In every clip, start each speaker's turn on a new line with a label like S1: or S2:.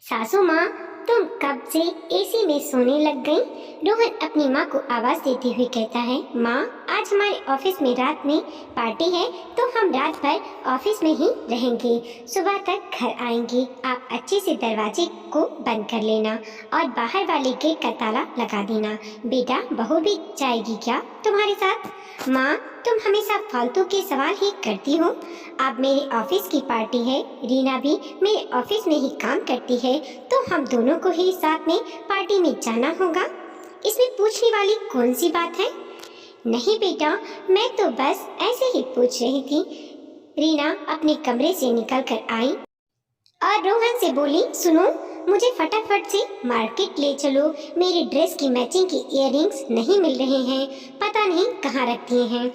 S1: सासू माँ, तुम कब से एसी में सोने लग गई? रोहन अपनी माँ को आवाज देते हुए कहता है, माँ, आज हमारे ऑफिस में रात में पार्टी है तो हम रात भर ऑफिस में ही रहेंगे। सुबह तक घर आएंगे। आप अच्छे से दरवाजे को बंद कर लेना और बाहर वाले गेट का ताला लगा देना। बेटा, बहू भी जाएगी क्या तुम्हारे साथ? माँ, तुम हमेशा फालतू के सवाल ही करती हो। अब मेरे ऑफिस की पार्टी है, रीना भी मेरे ऑफिस में ही काम करती है, तो हम दोनों को ही साथ में पार्टी में जाना होगा। इसमें पूछने वाली कौन सी बात है? नहीं बेटा, मैं तो बस ऐसे ही पूछ रही थी। रीना अपने कमरे से निकल कर आई और रोहन से बोली, सुनो, मुझे फटाफट से मार्केट ले चलो। मेरी ड्रेस की मैचिंग की इयररिंग्स नहीं मिल रहे हैं, पता नहीं कहाँ रख दिए हैं।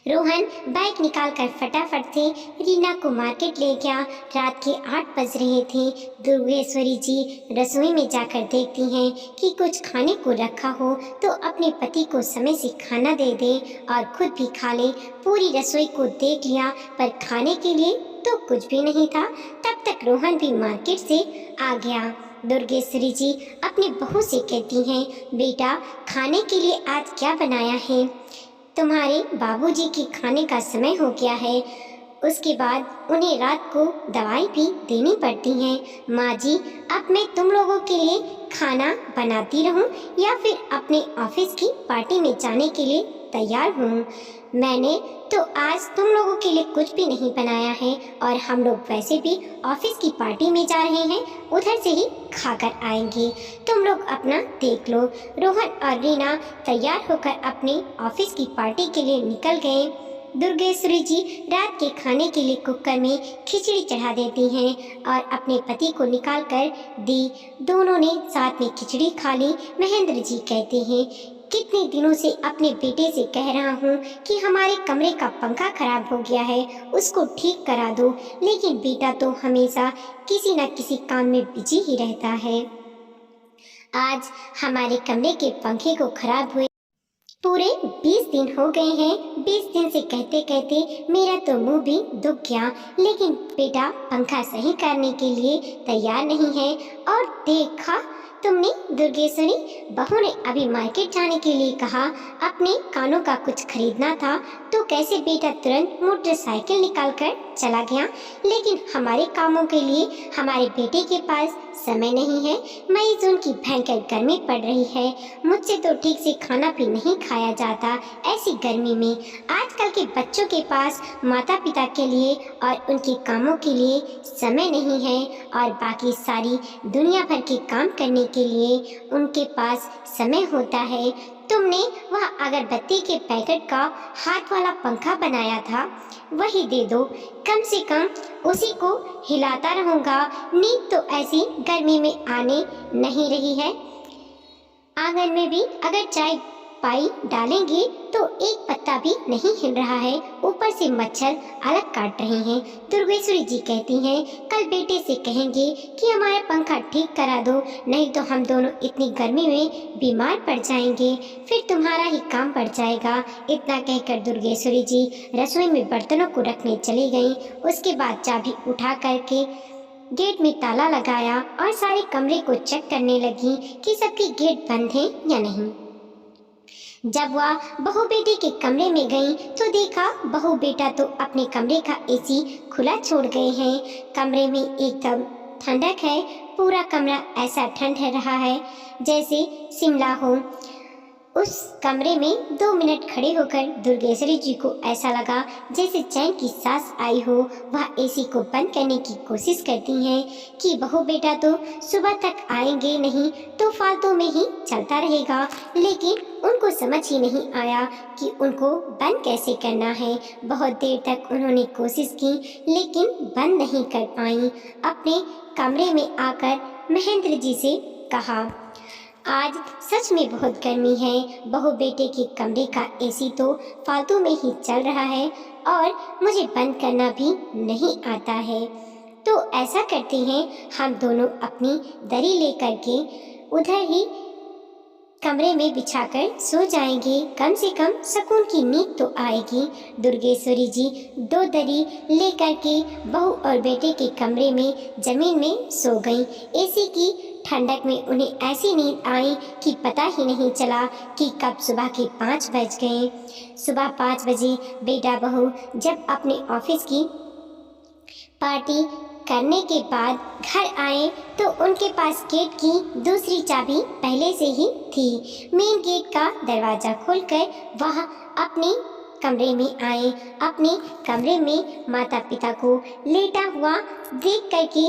S1: रोहन बाइक निकालकर फटाफट से रीना को मार्केट ले गया। रात के 8 बज रहे थे। दुर्गेश्वरी जी रसोई में जाकर देखती हैं कि कुछ खाने को रखा हो तो अपने पति को समय से खाना दे दे और खुद भी खा ले। पूरी रसोई को देख लिया पर खाने के लिए तो कुछ भी नहीं था। तब तक रोहन भी मार्केट से आ गया। दुर्गेश्वरी जी अपनी बहू से कहती हैं, बेटा, खाने के लिए आज क्या बनाया है? तुम्हारे बाबूजी के खाने का समय हो गया है, उसके बाद उन्हें रात को दवाई भी देनी पड़ती है। माँ जी, अब मैं तुम लोगों के लिए खाना बनाती रहूं या फिर अपने ऑफिस की पार्टी में जाने के लिए तैयार हूँ? मैंने तो आज तुम लोगों के लिए कुछ भी नहीं बनाया है और हम लोग वैसे भी ऑफिस की पार्टी में जा रहे हैं, उधर से ही खाकर आएंगे। तुम लोग अपना देख लो। रोहन और रीना तैयार होकर अपने ऑफिस की पार्टी के लिए निकल गए। दुर्गेश्वरी जी रात के खाने के लिए कुकर में खिचड़ी चढ़ा देती हैं और अपने पति को निकाल कर दी। दोनों ने साथ में खिचड़ी खा ली। महेंद्र जी कहते हैं, कितने दिनों से अपने बेटे से कह रहा हूँ कि हमारे कमरे का पंखा खराब हो गया है, उसको ठीक करा दो, लेकिन बेटा तो हमेशा किसी न किसी काम में बिजी ही रहता है। आज हमारे कमरे के पंखे को खराब हुए पूरे 20 दिन हो गए हैं। 20 दिन से कहते कहते मेरा तो मुंह भी दुख गया, लेकिन बेटा पंखा सही करने के लिए तैयार नहीं है। और देखा तुमने दुर्गेश्वरी, बहू ने अभी मार्केट जाने के लिए कहा, अपने कानों का कुछ खरीदना था तो कैसे बेटा तुरंत मोटरसाइकिल निकाल कर चला गया। लेकिन हमारे कामों के लिए हमारे बेटे के पास समय नहीं है। मई जून की भयंकर गर्मी पड़ रही है, मुझसे तो ठीक से खाना भी नहीं खाया जाता ऐसी गर्मी में। आजकल के बच्चों के पास माता पिता के लिए और उनके कामों के लिए समय नहीं है और बाकी सारी दुनिया भर के काम करने के लिए उनके पास समय होता है। तुमने वह अगरबत्ती के पैकेट का हाथ वाला पंखा बनाया था, वही दे दो, कम से कम उसी को हिलाता रहूंगा। नींद तो ऐसी गर्मी में आने नहीं रही है। आंगन में भी अगर चाय पाई डालेंगे तो एक पत्ता भी नहीं हिल रहा है, ऊपर से मच्छर अलग काट रहे हैं। दुर्गेश्वरी जी कहती हैं, कल बेटे से कहेंगे कि हमारा पंखा ठीक करा दो, नहीं तो हम दोनों इतनी गर्मी में बीमार पड़ जाएंगे, फिर तुम्हारा ही काम पड़ जाएगा। इतना कहकर दुर्गेश्वरी जी रसोई में बर्तनों को रखने चली गईं। उसके बाद चाबी उठा करके गेट में ताला लगाया और सारे कमरे को चेक करने लगी कि सबके गेट बंद हैं या नहीं। जब वह बहू बेटे के कमरे में गई तो देखा बहू बेटा तो अपने कमरे का एसी खुला छोड़ गए हैं। कमरे में एकदम ठंडक है, पूरा कमरा ऐसा ठंड रहा है जैसे शिमला हो। उस कमरे में 2 मिनट खड़े होकर दुर्गेश्वरी जी को ऐसा लगा जैसे चैन की सांस आई हो। वह एसी को बंद करने की कोशिश करती हैं कि बहू बेटा तो सुबह तक आएंगे नहीं तो फालतू में ही चलता रहेगा, लेकिन उनको समझ ही नहीं आया कि उनको बंद कैसे करना है। बहुत देर तक उन्होंने कोशिश की लेकिन बंद नहीं कर पाई। अपने कमरे में आकर महेंद्र जी से कहा, आज सच में बहुत गर्मी है, बहू बेटे के कमरे का एसी तो फालतू में ही चल रहा है और मुझे बंद करना भी नहीं आता है। तो ऐसा करते हैं, हम दोनों अपनी दरी लेकर के उधर ही कमरे में बिछाकर सो जाएंगे, कम से कम सुकून की नींद तो आएगी। दुर्गेश्वरी जी 2 दरी लेकर के बहू और बेटे के कमरे में जमीन में सो गईं। एसी की ठंडक में उन्हें ऐसी नींद आई कि पता ही नहीं चला कि कब सुबह के 5 बज गए। सुबह 5 बजे बेटा बहू जब अपने ऑफिस की पार्टी करने के बाद घर आए तो उनके पास गेट की दूसरी चाबी पहले से ही थी। मेन गेट का दरवाज़ा खोलकर वह अपने कमरे में आए। अपने कमरे में माता पिता को लेटा हुआ देख कर के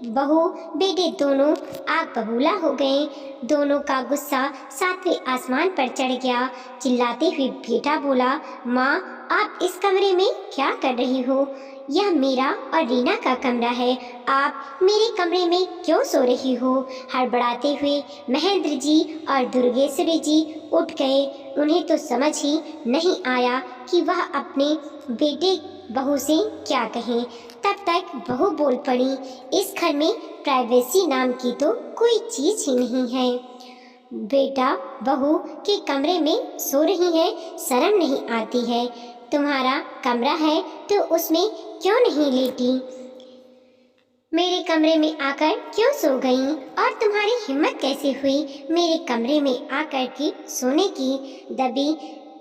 S1: बहू बेटे दोनों आग बबूला हो गए। दोनों का गुस्सा 7वें आसमान पर चढ़ गया। चिल्लाते हुए बेटा बोला, माँ आप इस कमरे में क्या कर रही हो? यह मेरा और रीना का कमरा है, आप मेरे कमरे में क्यों सो रही हो? हड़बड़ाते हुए महेंद्र जी और दुर्गेश्वरी जी उठ गए। उन्हें तो समझ ही नहीं आया कि वह अपने बेटे बहू से क्या कहें। तब तक बहू बोल पड़ी, इस घर में प्राइवेसी नाम की तो कोई चीज ही नहीं है। बेटा बहू के कमरे में सो रही है, शर्म नहीं आती है? तुम्हारा कमरा है तो उसमें क्यों नहीं लेटी? मेरे कमरे में आकर क्यों सो गईं? और तुम्हारी हिम्मत कैसे हुई मेरे कमरे में आकर के सोने की? दबी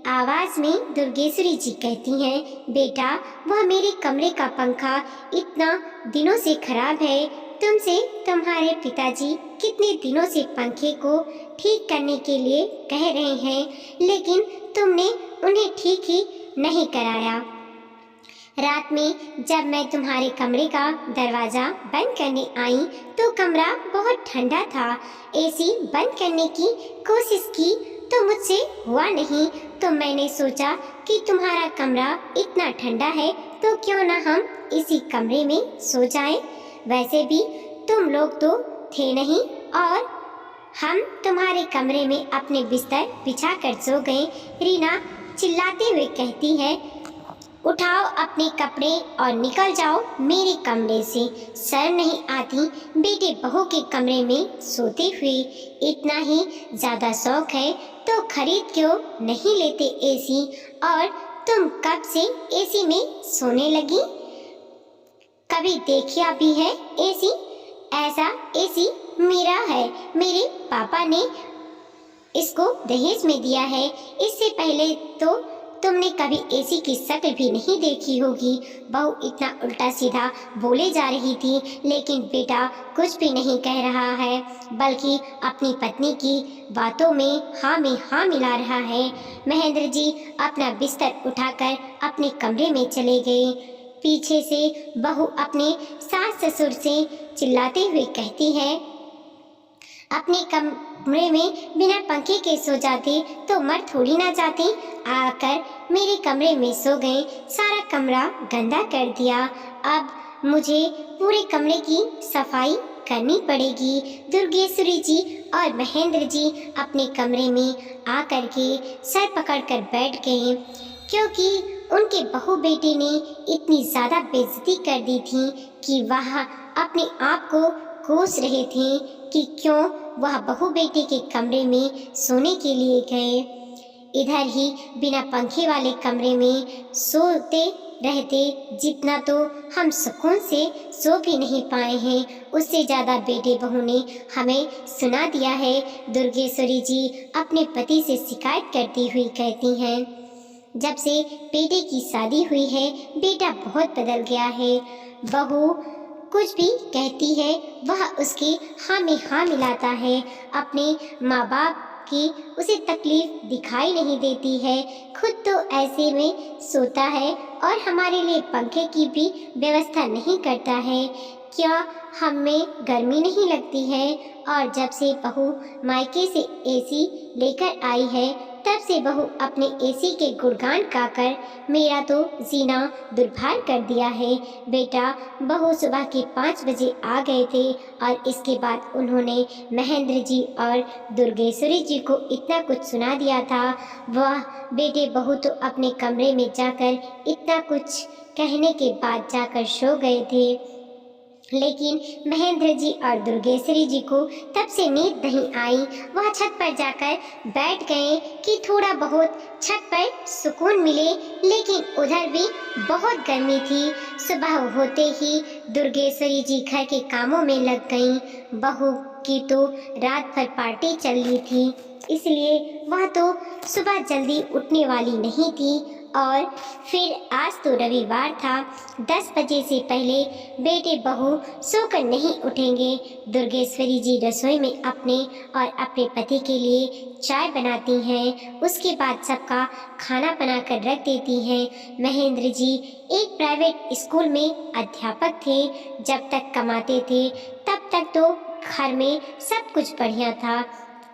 S1: आवाज में दुर्गेश्वरी जी कहती हैं, बेटा वह मेरे कमरे का पंखा इतना दिनों से खराब है। तुमसे तुम्हारे पिताजी कितने दिनों से पंखे को ठीक करने के लिए कह रहे हैं, लेकिन तुमने उन्हें ठीक ही नहीं कराया। रात में जब मैं तुम्हारे कमरे का दरवाज़ा बंद करने आई तो कमरा बहुत ठंडा था। एसी बंद करने की कोशिश की तो मुझसे हुआ नहीं, तो मैंने सोचा कि तुम्हारा कमरा इतना ठंडा है तो क्यों ना हम इसी कमरे में सो जाएं। वैसे भी तुम लोग तो थे नहीं और हम तुम्हारे कमरे में अपने बिस्तर बिछा कर सो गए। रीना चिल्लाते हुए कहती है, उठाओ अपने कपड़े और निकल जाओ मेरे कमरे से। शर्म नहीं आती बेटे बहू के कमरे में सोते हुए? इतना ही ज़्यादा शौक है तो खरीद क्यों नहीं लेते एसी? और तुम कब से एसी में सोने लगी? कभी देखा भी है एसी? ऐसा एसी मेरा है, मेरे पापा ने इसको दहेज में दिया है। इससे पहले तो तुमने कभी एसी की शक्ल भी नहीं देखी होगी। बहू इतना उल्टा सीधा बोले जा रही थी, लेकिन बेटा कुछ भी नहीं कह रहा है, बल्कि अपनी पत्नी की बातों में हाँ मिला रहा है। महेंद्र जी अपना बिस्तर उठाकर अपने कमरे में चले गए। पीछे से बहू अपने सास ससुर से चिल्लाते हुए कहती है, अपने कमरे में बिना पंखे के सो जाते तो मर थोड़ी ना जाते। आकर मेरे कमरे में सो गए, सारा कमरा गंदा कर दिया। अब मुझे पूरे कमरे की सफाई करनी पड़ेगी। दुर्गेश्वरी जी और महेंद्र जी अपने कमरे में आकर के सर पकड़कर बैठ गए, क्योंकि उनके बहू बेटे ने इतनी ज़्यादा बेइज्जती कर दी थी कि वह अपने आप को कोस रहे थे कि क्यों वह बहू बेटे के कमरे में सोने के लिए गए। इधर ही बिना पंखे वाले कमरे में सोते रहते, जितना तो हम सुकून से सो भी नहीं पाए हैं, उससे ज़्यादा बेटे बहू ने हमें सुना दिया है। दुर्गेश्वरी जी अपने पति से शिकायत करती हुई कहती हैं, जब से बेटे की शादी हुई है बेटा बहुत बदल गया है। बहू कुछ भी कहती है वह उसके हाँ में हाँ मिलाता है। अपने माँ बाप की उसे तकलीफ दिखाई नहीं देती है, खुद तो ऐसे में सोता है और हमारे लिए पंखे की भी व्यवस्था नहीं करता है। क्या हमें गर्मी नहीं लगती है? और जब से बहू मायके से एसी लेकर आई है तब से बहू अपने एसी के गुणगान गाकर मेरा तो जीना दुर्भार कर दिया है। बेटा बहू सुबह के 5 बजे आ गए थे और इसके बाद उन्होंने महेंद्र जी और दुर्गेश्वरी जी को इतना कुछ सुना दिया था। वह बेटे बहू तो अपने कमरे में जाकर इतना कुछ कहने के बाद जाकर सो गए थे। लेकिन महेंद्र जी और दुर्गेश्वरी जी को तब से नींद नहीं आई। वह छत पर जाकर बैठ गए कि थोड़ा बहुत छत पर सुकून मिले, लेकिन उधर भी बहुत गर्मी थी। सुबह होते ही दुर्गेश्वरी जी घर के कामों में लग गईं। बहू की तो रात भर पार्टी चल रही थी, इसलिए वह तो सुबह जल्दी उठने वाली नहीं थी। और फिर आज तो रविवार था, 10 बजे से पहले बेटे बहू सोकर नहीं उठेंगे। दुर्गेश्वरी जी रसोई में अपने और अपने पति के लिए चाय बनाती हैं, उसके बाद सबका खाना बनाकर रख देती हैं। महेंद्र जी एक प्राइवेट स्कूल में अध्यापक थे। जब तक कमाते थे तब तक तो घर में सब कुछ बढ़िया था।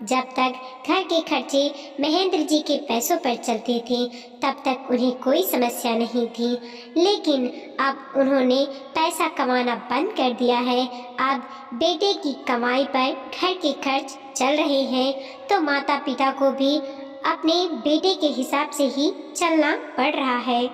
S1: जब तक घर के खर्चे महेंद्र जी के पैसों पर चलते थे तब तक उन्हें कोई समस्या नहीं थी, लेकिन अब उन्होंने पैसा कमाना बंद कर दिया है। अब बेटे की कमाई पर घर के खर्च चल रहे हैं, तो माता पिता को भी अपने बेटे के हिसाब से ही चलना पड़ रहा है।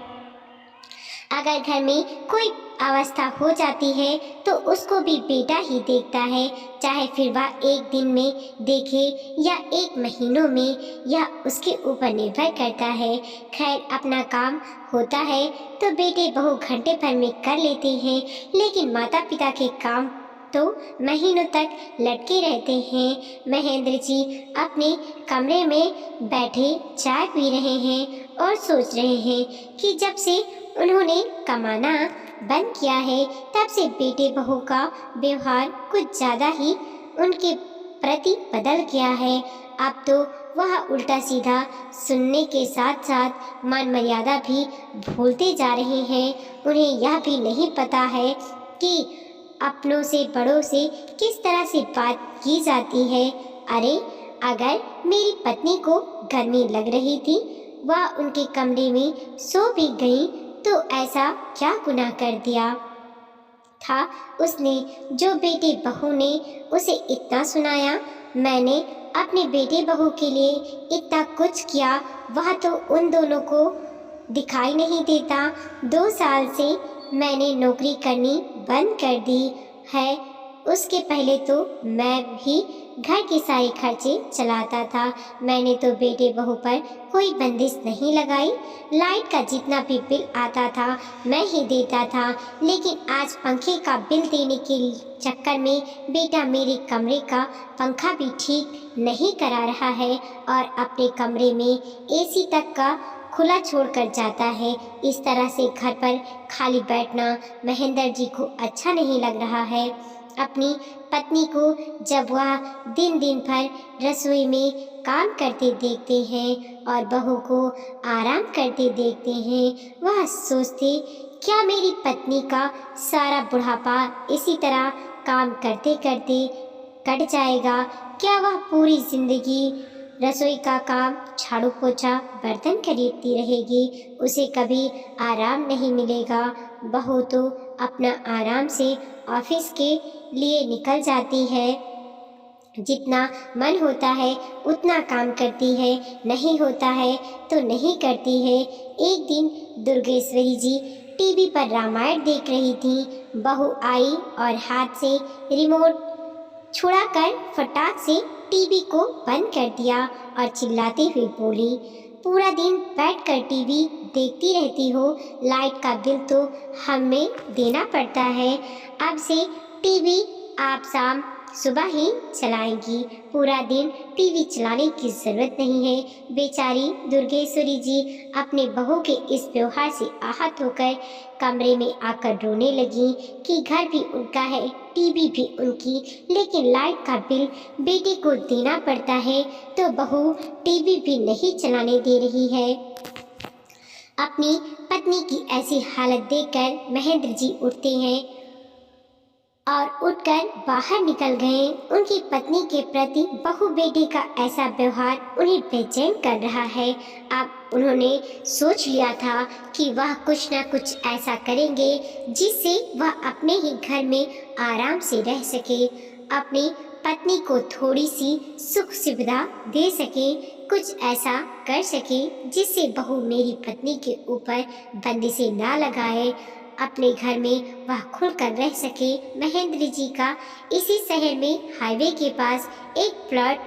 S1: अगर घर में कोई अवस्था हो जाती है तो उसको भी बेटा ही देखता है, चाहे फिर वह एक दिन में देखे या एक महीनों में, यह उसके ऊपर निर्भर करता है। खैर, अपना काम होता है तो बेटे बहू घंटे भर में कर लेते हैं, लेकिन माता पिता के काम तो महीनों तक लटके रहते हैं। महेंद्र जी अपने कमरे में बैठे चाय पी रहे हैं और सोच रहे हैं कि जब से उन्होंने कमाना बंद किया है तब से बेटे बहू का व्यवहार कुछ ज़्यादा ही उनके प्रति बदल गया है। अब तो वह उल्टा सीधा सुनने के साथ साथ मान मर्यादा भी भूलते जा रहे हैं। उन्हें यह भी नहीं पता है कि अपनों से बड़ों से किस तरह से बात की जाती है। अरे, अगर मेरी पत्नी को गर्मी लग रही थी, वह उनके कमरे में सो भी गई, तो ऐसा क्या गुनाह कर दिया था उसने जो बेटे बहू ने उसे इतना सुनाया। मैंने अपने बेटे बहू के लिए इतना कुछ किया, वह तो उन दोनों को दिखाई नहीं देता। 2 साल से मैंने नौकरी करनी बंद कर दी है। उसके पहले तो मैं भी घर के सारे खर्चे चलाता था। मैंने तो बेटे बहू पर कोई बंदिश नहीं लगाई। लाइट का जितना भी बिल आता था मैं ही देता था, लेकिन आज पंखे का बिल देने के चक्कर में बेटा मेरे कमरे का पंखा भी ठीक नहीं करा रहा है और अपने कमरे में एसी तक का खुला छोड़कर जाता है। इस तरह से घर पर खाली बैठना महेंद्र जी को अच्छा नहीं लग रहा है। अपनी पत्नी को जब वह दिन दिन भर रसोई में काम करते देखते हैं और बहू को आराम करते देखते हैं, वह सोचते, क्या मेरी पत्नी का सारा बुढ़ापा इसी तरह काम करते करते कट जाएगा? क्या वह पूरी जिंदगी रसोई का काम, झाड़ू पोछा, बर्तन खरीदती रहेगी? उसे कभी आराम नहीं मिलेगा। बहू तो अपना आराम से ऑफिस के लिए निकल जाती है, जितना मन होता है उतना काम करती है, नहीं होता है तो नहीं करती है। एक दिन दुर्गेश्वरी जी टीवी पर रामायण देख रही थी। बहू आई और हाथ से रिमोट छुड़ाकर फटाक से टीवी को बंद कर दिया और चिल्लाती हुई बोली, पूरा दिन बैठकर टीवी देखती रहती हो, लाइट का बिल तो हमें देना पड़ता है। अब से टीवी आप शाम सुबह ही चलाएंगी, पूरा दिन टीवी चलाने की ज़रूरत नहीं है। बेचारी दुर्गेश्वरी जी अपने बहू के इस व्यवहार से आहत होकर कमरे में आकर रोने लगी कि घर भी उनका है, टीवी भी उनकी, लेकिन लाइट का बिल बेटे को देना पड़ता है तो बहू टीवी भी नहीं चलाने दे रही है। अपनी पत्नी की ऐसी हालत देखकर महेंद्र जी उठते हैं और उठकर बाहर निकल गए। उनकी पत्नी के प्रति बहू बेटे का ऐसा व्यवहार उन्हें बेचैन कर रहा है। अब उन्होंने सोच लिया था कि वह कुछ न कुछ ऐसा करेंगे जिससे वह अपने ही घर में आराम से रह सके, अपनी पत्नी को थोड़ी सी सुख सुविधा दे सके, कुछ ऐसा कर सके जिससे बहू मेरी पत्नी के ऊपर बंदिशें ना लगाए। अपने घर में वह खुलकर रह सके। महेंद्र जी का इसी शहर में हाईवे के पास एक प्लॉट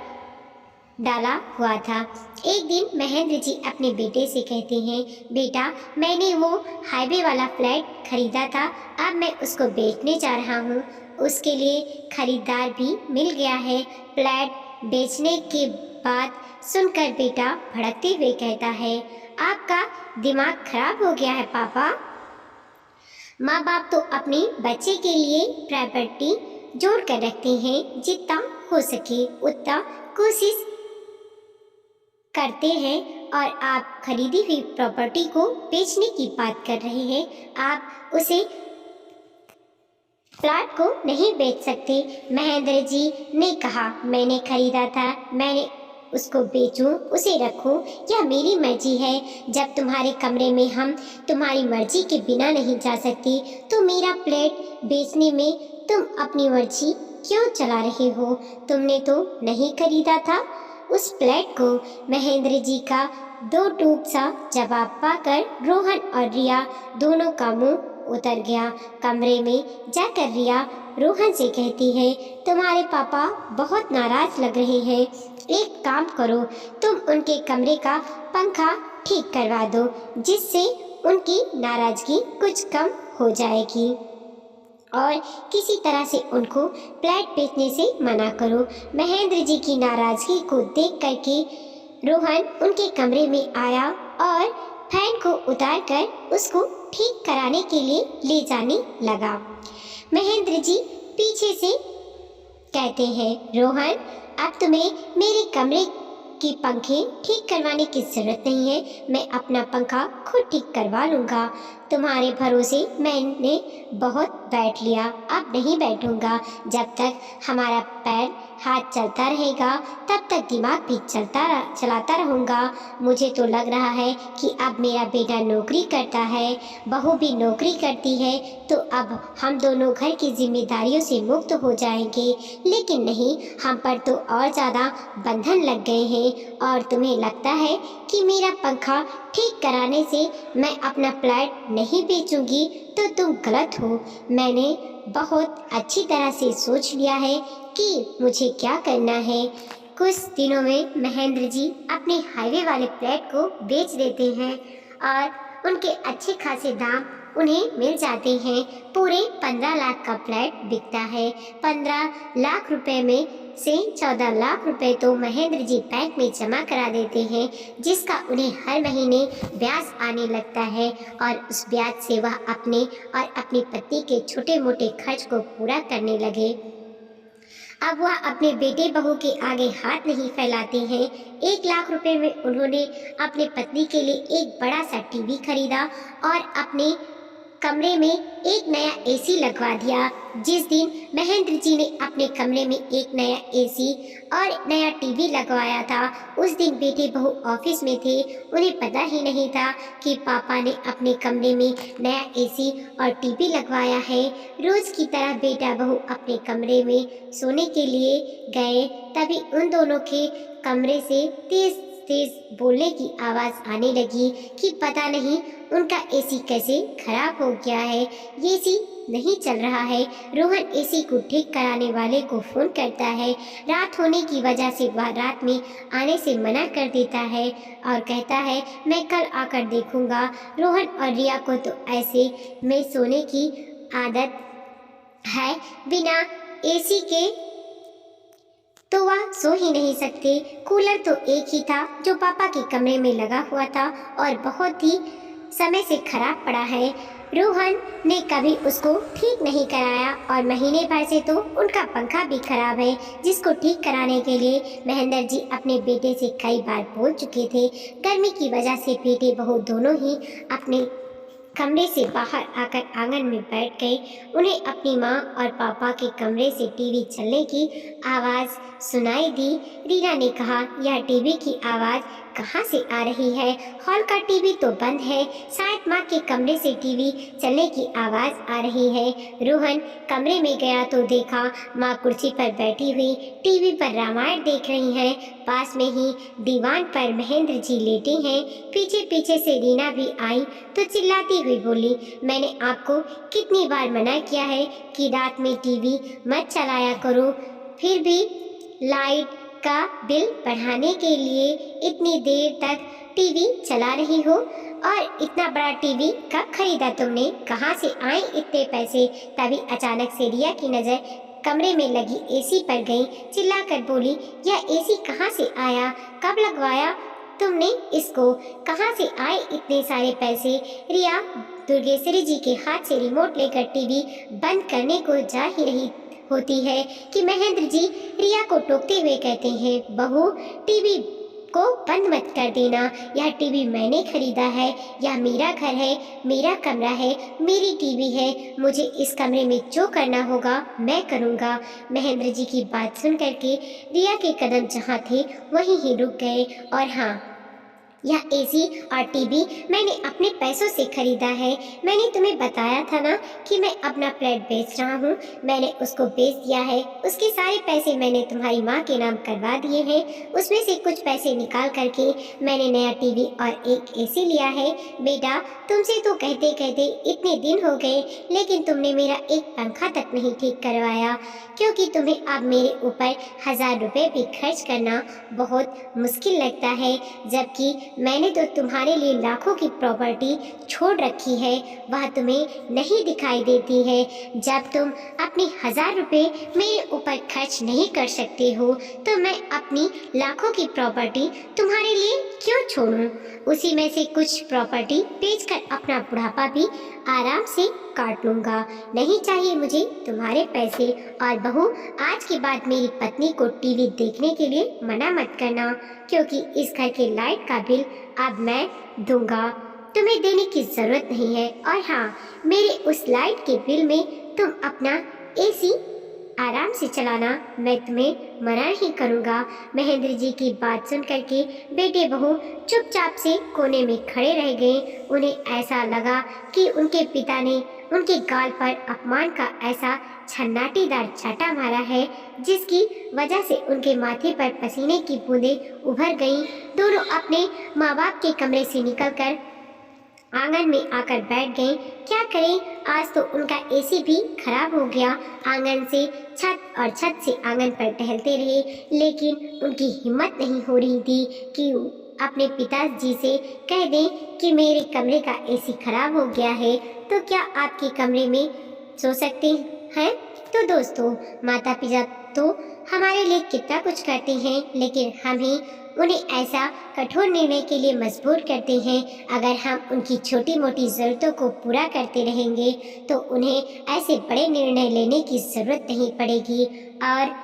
S1: डाला हुआ था। एक दिन महेंद्र जी अपने बेटे से कहते हैं, बेटा, मैंने वो हाईवे वाला फ्लैट खरीदा था, अब मैं उसको बेचने जा रहा हूँ। उसके लिए खरीदार भी मिल गया है। फ्लैट बेचने के बाद सुनकर बेटा भड़कते हुए कहता है, आपका दिमाग खराब हो गया है पापा। माँ बाप तो अपने बच्चे के लिए प्रॉपर्टी जोड़ कर रखते हैं, जितना हो सके उतना कोशिश करते हैं, और आप खरीदी हुई प्रॉपर्टी को बेचने की बात कर रहे हैं। आप उसे प्लॉट को नहीं बेच सकते। महेंद्र जी ने कहा, मैंने खरीदा था, मैंने उसको बेचूं, उसे रखूं, यह मेरी मर्जी है। जब तुम्हारे कमरे में हम तुम्हारी मर्जी के बिना नहीं जा सकते, तो मेरा फ्लैट बेचने में तुम अपनी मर्जी क्यों चला रहे हो? तुमने तो नहीं खरीदा था उस फ्लैट को। महेंद्र जी का दो टूक सा जवाब पाकर रोहन और रिया दोनों का मुंह उतर गया। कमरे में जाकर रिया रोहन से कहती है, तुम्हारे पापा बहुत नाराज लग रहे हैं। एक काम करो, तुम उनके कमरे का पंखा ठीक करवा दो, जिससे उनकी नाराजगी कुछ कम हो जाएगी, और किसी तरह से उनको फ्लैट बेचने से मना करो। महेंद्र जी की नाराजगी को देख करके रोहन उनके कमरे में आया और फैन को उतारकर उसको ठीक कराने के लिए ले जाने लगा। महेंद्र जी पीछे से कहते हैं, रोहन, अब तुम्हें मेरे कमरे के पंखे ठीक करवाने की जरूरत नहीं है, मैं अपना पंखा खुद ठीक करवा लूँगा। तुम्हारे भरोसे मैंने बहुत बैठ लिया, अब नहीं बैठूंगा। जब तक हमारा पैर हाथ चलता रहेगा, तब तक दिमाग भी चलाता रहूँगा। मुझे तो लग रहा है कि अब मेरा बेटा नौकरी करता है, बहू भी नौकरी करती है, तो अब हम दोनों घर की जिम्मेदारियों से मुक्त हो जाएंगे। लेकिन नहीं, हम पर तो और ज़्यादा बंधन लग गए हैं, और तुम्हें लगता है कि मेरा पंखा ठीक कराने से मैं अपना फ्लैट नहीं बेचूंगी, तो तुम गलत हो। मैंने बहुत अच्छी तरह से सोच लिया है कि मुझे क्या करना है। कुछ दिनों में महेंद्र जी अपने हाईवे वाले फ्लैट को बेच देते हैं, और उनके अच्छे खासे दाम उन्हें मिल जाते हैं। पूरे 15 लाख का फ्लैट बिकता है। 15 लाख रुपए में से 14 लाख रुपए तो महेंद्र जी बैंक में जमा करा देते हैं, जिसका उन्हें हर महीने ब्याज आने लगता है, और उस ब्याज से वह अपने और अपनी पत्नी के छोटे मोटे खर्च को पूरा करने लगे। अब वह अपने बेटे बहू के आगे हाथ नहीं फैलाते हैं। 1 लाख रुपए में उन्होंने अपने पत्नी के लिए एक बड़ा सा टीवी खरीदा, और अपने कमरे में एक नया एसी लगवा दिया। जिस दिन महेंद्र जी ने अपने कमरे में एक नया एसी और नया टीवी लगवाया था, उस दिन बेटे बहू ऑफिस में थे। उन्हें पता ही नहीं था कि पापा ने अपने कमरे में नया एसी और टीवी लगवाया है। रोज की तरह बेटा बहू अपने कमरे में सोने के लिए गए, तभी उन दोनों के कमरे से तेज तेज बोलने की आवाज़ आने लगी कि पता नहीं उनका एसी कैसे खराब हो गया है, एसी नहीं चल रहा है। रोहन एसी को ठीक कराने वाले को फ़ोन करता है। रात होने की वजह से वह रात में आने से मना कर देता है और कहता है, मैं कल आकर देखूंगा। रोहन और रिया को तो ऐसे में सोने की आदत है, बिना एसी के तो वह सो ही नहीं सकते। कूलर तो एक ही था जो पापा के कमरे में लगा हुआ था और बहुत ही समय से खराब पड़ा है। रोहन ने कभी उसको ठीक नहीं कराया और महीने भर से तो उनका पंखा भी खराब है, जिसको ठीक कराने के लिए महेंद्र जी अपने बेटे से कई बार बोल चुके थे। गर्मी की वजह से बेटे बहू दोनों ही अपने कमरे से बाहर आकर आंगन में बैठ गए। उन्हें अपनी माँ और पापा के कमरे से टीवी चलने की आवाज़ सुनाई दी। रीना ने कहा, यह टीवी की आवाज़ कहाँ से आ रही है? हॉल का टीवी तो बंद है, शायद माँ के कमरे से टीवी चलने की आवाज़ आ रही है। रोहन कमरे में गया तो देखा माँ कुर्सी पर बैठी हुई टीवी पर रामायण देख रही हैं। पास में ही दीवान पर महेंद्र जी लेटे हैं। पीछे पीछे से रीना भी आई तो चिल्लाती हुई बोली, मैंने आपको कितनी बार मना किया है कि रात में टीवी मत चलाया करो, फिर भी लाइट का बिल बढ़ाने के लिए इतनी देर तक टीवी चला रही हो। और इतना बड़ा टीवी कब खरीदा तुमने? कहाँ से आए इतने पैसे? तभी अचानक से रिया की नज़र कमरे में लगी एसी पर गई। चिल्लाकर बोली, यह एसी कहाँ से आया? कब लगवाया तुमने इसको? कहाँ से आए इतने सारे पैसे? रिया दुर्गेश्वरी जी के हाथ से रिमोट लेकर टीवी बंद करने को जा ही रही होती है कि महेंद्र जी रिया को टोकते हुए कहते हैं, बहू टीवी को बंद मत कर देना, यह टीवी मैंने खरीदा है, यह मेरा घर है, मेरा कमरा है, मेरी टीवी है, मुझे इस कमरे में जो करना होगा मैं करूँगा। महेंद्र जी की बात सुन करके रिया के कदम जहाँ थे वहीं ही रुक गए। और हाँ, यह एसी और टीवी मैंने अपने पैसों से खरीदा है। मैंने तुम्हें बताया था ना कि मैं अपना फ्लैट बेच रहा हूँ, मैंने उसको बेच दिया है। उसके सारे पैसे मैंने तुम्हारी माँ के नाम करवा दिए हैं। उसमें से कुछ पैसे निकाल करके मैंने नया टीवी और एक एसी लिया है। बेटा, तुमसे तो कहते कहते इतने दिन हो गए, लेकिन तुमने मेरा एक पंखा तक नहीं ठीक करवाया, क्योंकि तुम्हें अब मेरे ऊपर 1000 रुपये भी खर्च करना बहुत मुश्किल लगता है, जबकि मैंने तो तुम्हारे लिए लाखों की प्रॉपर्टी छोड़ रखी है, वह तुम्हें नहीं दिखाई देती है। जब तुम अपने 1000 रुपये मेरे ऊपर खर्च नहीं कर सकते हो, तो मैं अपनी लाखों की प्रॉपर्टी तुम्हारे लिए क्यों छोड़ूं? उसी में से कुछ प्रॉपर्टी बेचकर अपना बुढ़ापा भी आराम से काट लूँगा। नहीं चाहिए मुझे तुम्हारे पैसे। और बहू, आज के बाद मेरी पत्नी को टीवी देखने के लिए मना मत करना, क्योंकि इस घर के लाइट का बिल अब मैं दूंगा, तुम्हें देने की ज़रूरत नहीं है। और हाँ, मेरे उस लाइट के बिल में तुम अपना एसी आराम से चलाना, मैं तुम्हें मना नहीं करूँगा। महेंद्र जी की बात सुन करके बेटे बहू चुपचाप से कोने में खड़े रह गए। उन्हें ऐसा लगा कि उनके पिता ने उनके गाल पर अपमान का ऐसा छन्नाटीदार चाटा मारा है, जिसकी वजह से उनके माथे पर पसीने की बूंदें उभर गईं। दोनों अपने माँ बाप के कमरे से निकलकर आंगन में आकर बैठ गए। क्या करें, आज तो उनका एसी भी खराब हो गया। आंगन से छत और छत से आंगन पर टहलते रहे, लेकिन उनकी हिम्मत नहीं हो रही थी कि अपने पिताजी से कह दें कि मेरे कमरे का एसी खराब हो गया है, तो क्या आपके कमरे में सो सकते हैं? तो दोस्तों, माता पिता तो हमारे लिए कितना कुछ करते हैं, लेकिन हम ही उन्हें ऐसा कठोर निर्णय के लिए मजबूर करते हैं। अगर हम उनकी छोटी मोटी ज़रूरतों को पूरा करते रहेंगे तो उन्हें ऐसे बड़े निर्णय लेने की ज़रूरत नहीं पड़ेगी। और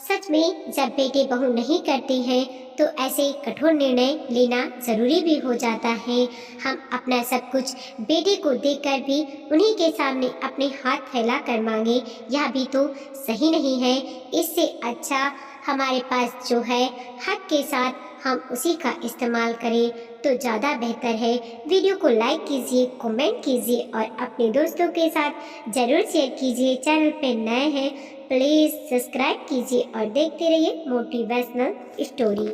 S1: सच में जब बेटे बहू नहीं करते हैं तो ऐसे कठोर निर्णय लेना ज़रूरी भी हो जाता है। हम अपना सब कुछ बेटे को देकर भी उन्हीं के सामने अपने हाथ फैला कर मांगे, यह भी तो सही नहीं है। इससे अच्छा हमारे पास जो है हक के साथ हम उसी का इस्तेमाल करें तो ज़्यादा बेहतर है। वीडियो को लाइक कीजिए, कमेंट कीजिए और अपने दोस्तों के साथ ज़रूर शेयर कीजिए। चैनल पे नए हैं प्लीज़ सब्सक्राइब कीजिए और देखते रहिए मोटिवेशनल स्टोरी।